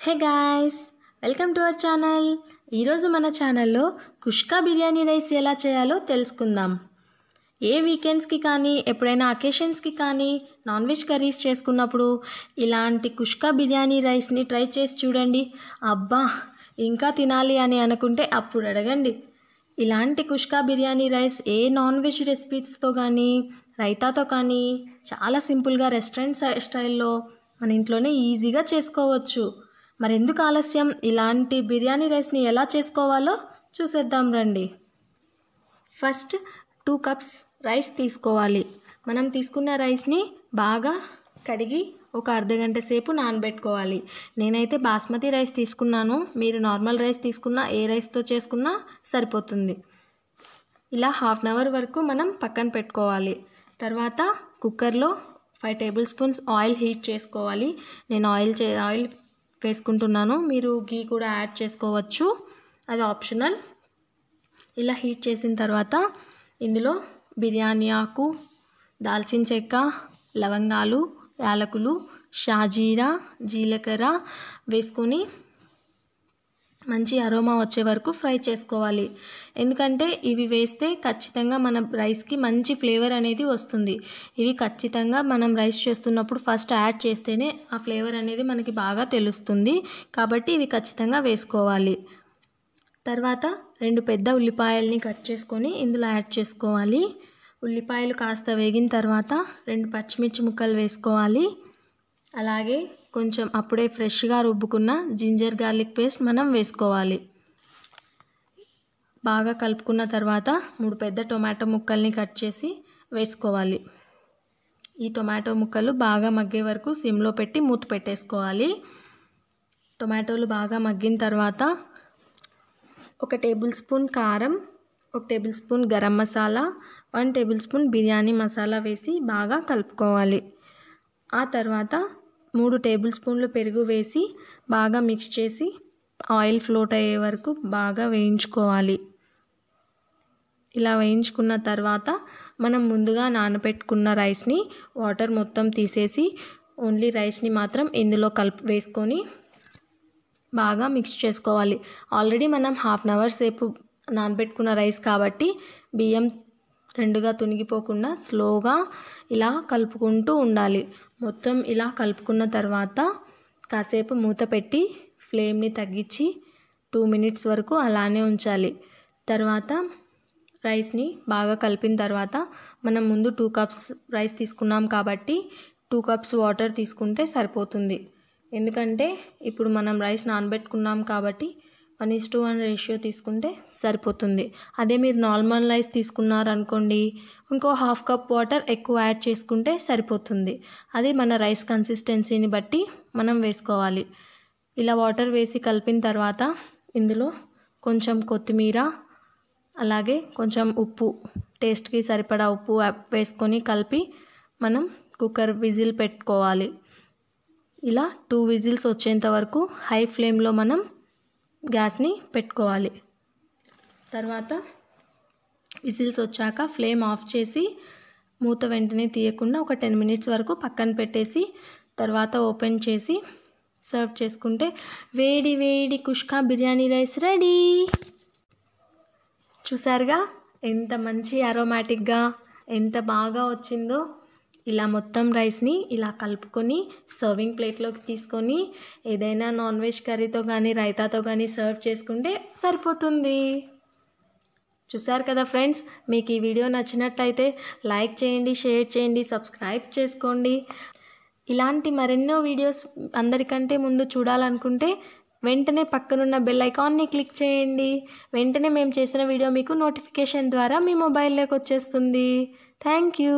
Hey guys, welcome to our channel. ఈరోజు మన ఛానల్లో కుష్కా బిర్యానీ రైస్ ఎలా చేయాలో తెలుసుకుందాం. ఏ వీకెండ్స్కి కానీ ఎప్పుడైనా అకేషన్స్కి కానీ నాన్ వెజ్ కర్రీస్ చేసుకున్నప్పుడు ఇలాంటి కుష్కా బిర్యానీ రైస్ని ట్రై చేసి చూడండి. అబ్బా ఇంకా తినాలి అని అనుకుంటే అప్పుడు అడగండి. ఇలాంటి కుష్కా బిర్యానీ రైస్ ఏ నాన్ వెజ్ రెసిపీస్తో కానీ రైతాతో కానీ చాలా సింపుల్గా రెస్టారెంట్ స్టైల్లో మన ఇంట్లోనే ఈజీగా చేసుకోవచ్చు. మరెందుకు ఆలస్యం, ఇలాంటి బిర్యానీ రైస్ని ఎలా చేసుకోవాలో చూసేద్దాం రండి. ఫస్ట్ 2 కప్స్ రైస్ తీసుకోవాలి. మనం తీసుకున్న రైస్ని బాగా కడిగి ఒక అర్ధగంట సేపు నానబెట్టుకోవాలి. నేనైతే బాస్మతి రైస్ తీసుకున్నాను. మీరు నార్మల్ రైస్ తీసుకున్నా ఏ రైస్తో చేసుకున్నా సరిపోతుంది. ఇలా 1/2 అవర్ వరకు మనం పక్కన పెట్టుకోవాలి. తర్వాత కుక్కర్లో 5 టేబుల్ స్పూన్స్ ఆయిల్ హీట్ చేసుకోవాలి. నేను ఆయిల్ వేసుకుంటున్నాను. మీరు గీ కూడా యాడ్ చేసుకోవచ్చు, అది ఆప్షనల్. ఇలా హీట్ చేసిన తర్వాత ఇందులో బిర్యానీ ఆకు, దాల్చిన చెక్క, లవంగాలు, యాలకులు, షాజీరా, జీలకర్ర వేసుకొని మంచి అరోమా వచ్చే వరకు ఫ్రై చేసుకోవాలి. ఎందుకంటే ఇవి వేస్తే ఖచ్చితంగా మన రైస్కి మంచి ఫ్లేవర్ అనేది వస్తుంది. ఇవి ఖచ్చితంగా మనం రైస్ చేస్తున్నప్పుడు ఫస్ట్ యాడ్ చేస్తేనే ఆ ఫ్లేవర్ అనేది మనకి బాగా తెలుస్తుంది. కాబట్టి ఇవి ఖచ్చితంగా వేసుకోవాలి. తర్వాత 2 పెద్ద ఉల్లిపాయల్ని కట్ చేసుకొని ఇందులో యాడ్ చేసుకోవాలి. ఉల్లిపాయలు కాస్త వేగిన తర్వాత 2 పచ్చిమిర్చి ముక్కలు వేసుకోవాలి. అలాగే కొంచెం అప్పుడే ఫ్రెష్గా రుబ్బుకున్న జింజర్ గార్లిక్ పేస్ట్ మనం వేసుకోవాలి. బాగా కలుపుకున్న తర్వాత 3 పెద్ద టొమాటో ముక్కల్ని కట్ చేసి వేసుకోవాలి. ఈ టొమాటో ముక్కలు బాగా మగ్గే వరకు సిమ్లో పెట్టి మూత పెట్టేసుకోవాలి. టొమాటోలు బాగా మగ్గిన తర్వాత 1 టేబుల్ స్పూన్ కారం, 1 table spoon garam masala, 1 table spoon biryani masala వేసి బాగా కలుపుకోవాలి. ఆ తర్వాత 3 టేబుల్ స్పూన్లు పెరుగు వేసి బాగా మిక్స్ చేసి ఆయిల్ ఫ్లోట్ అయ్యే వరకు బాగా వేయించుకోవాలి. ఇలా వేయించుకున్న తర్వాత మనం ముందుగా నానబెట్టుకున్న రైస్ని వాటర్ మొత్తం తీసేసి ఓన్లీ రైస్ని మాత్రం ఇందులో వేసుకొని బాగా మిక్స్ చేసుకోవాలి. ఆల్రెడీ మనం 1/2 అవర్ సేపు నానబెట్టుకున్న రైస్ కాబట్టి బియ్యం 2గా తునిగిపోకుండా స్లోగా ఇలా కలుపుకుంటూ ఉండాలి. మొత్తం ఇలా కలుపుకున్న తర్వాత కాసేపు మూత పెట్టి ఫ్లేమ్ని తగ్గించి 2 మినిట్స్ వరకు అలానే ఉంచాలి. తర్వాత రైస్ని బాగా కలిపిన తర్వాత మనం ముందు 2 కప్స్ రైస్ తీసుకున్నాం కాబట్టి 2 కప్స్ వాటర్ తీసుకుంటే సరిపోతుంది. ఎందుకంటే ఇప్పుడు మనం రైస్ నానబెట్టుకున్నాం కాబట్టి 1:1 రేషియో తీసుకుంటే సరిపోతుంది. అదే మీరు నార్మల్ రైస్ తీసుకున్నారనుకోండి, ఇంకో 1/2 కప్ వాటర్ ఎక్కువ యాడ్ చేసుకుంటే సరిపోతుంది. అది మన రైస్ కన్సిస్టెన్సీని బట్టి మనం వేసుకోవాలి. ఇలా వాటర్ వేసి కలిపిన తర్వాత ఇందులో కొంచెం కొత్తిమీర, అలాగే కొంచెం ఉప్పు, టేస్ట్కి సరిపడా ఉప్పు వేసుకొని కలిపి మనం కుక్కర్ విజిల్ పెట్టుకోవాలి. ఇలా 2 విజిల్స్ వచ్చేంత వరకు హై ఫ్లేమ్లో మనం గ్యాస్ని పెట్టుకోవాలి. తర్వాత విజిల్స్ వచ్చాక ఫ్లేమ్ ఆఫ్ చేసి మూత వెంటనే తీయకుండా ఒక 10 మినిట్స్ వరకు పక్కన పెట్టేసి తర్వాత ఓపెన్ చేసి సర్వ్ చేసుకుంటే వేడి వేడి కుష్కా బిర్యానీ రైస్ రెడీ. చూసారుగా ఎంత మంచి అరోమాటిక్గా ఎంత బాగా వచ్చిందో. ఇలా మొత్తం రైస్ని ఇలా కలుపుకొని సర్వింగ్ ప్లేట్లోకి తీసుకొని ఏదైనా నాన్ వెజ్ కర్రీతో కానీ రైతాతో కానీ సర్వ్ చేసుకుంటే సరిపోతుంది. చూసారు కదా ఫ్రెండ్స్, మీకు ఈ వీడియో నచ్చినట్లయితే లైక్ చేయండి, షేర్ చేయండి, సబ్స్క్రైబ్ చేసుకోండి. ఇలాంటి మరెన్నో వీడియోస్ అందరికంటే ముందు చూడాలనుకుంటే వెంటనే పక్కనున్న బెల్ ఐకాన్ని క్లిక్ చేయండి. వెంటనే మేము చేసిన వీడియో మీకు నోటిఫికేషన్ ద్వారా మీ మొబైల్లోకి వచ్చేస్తుంది. Thank you.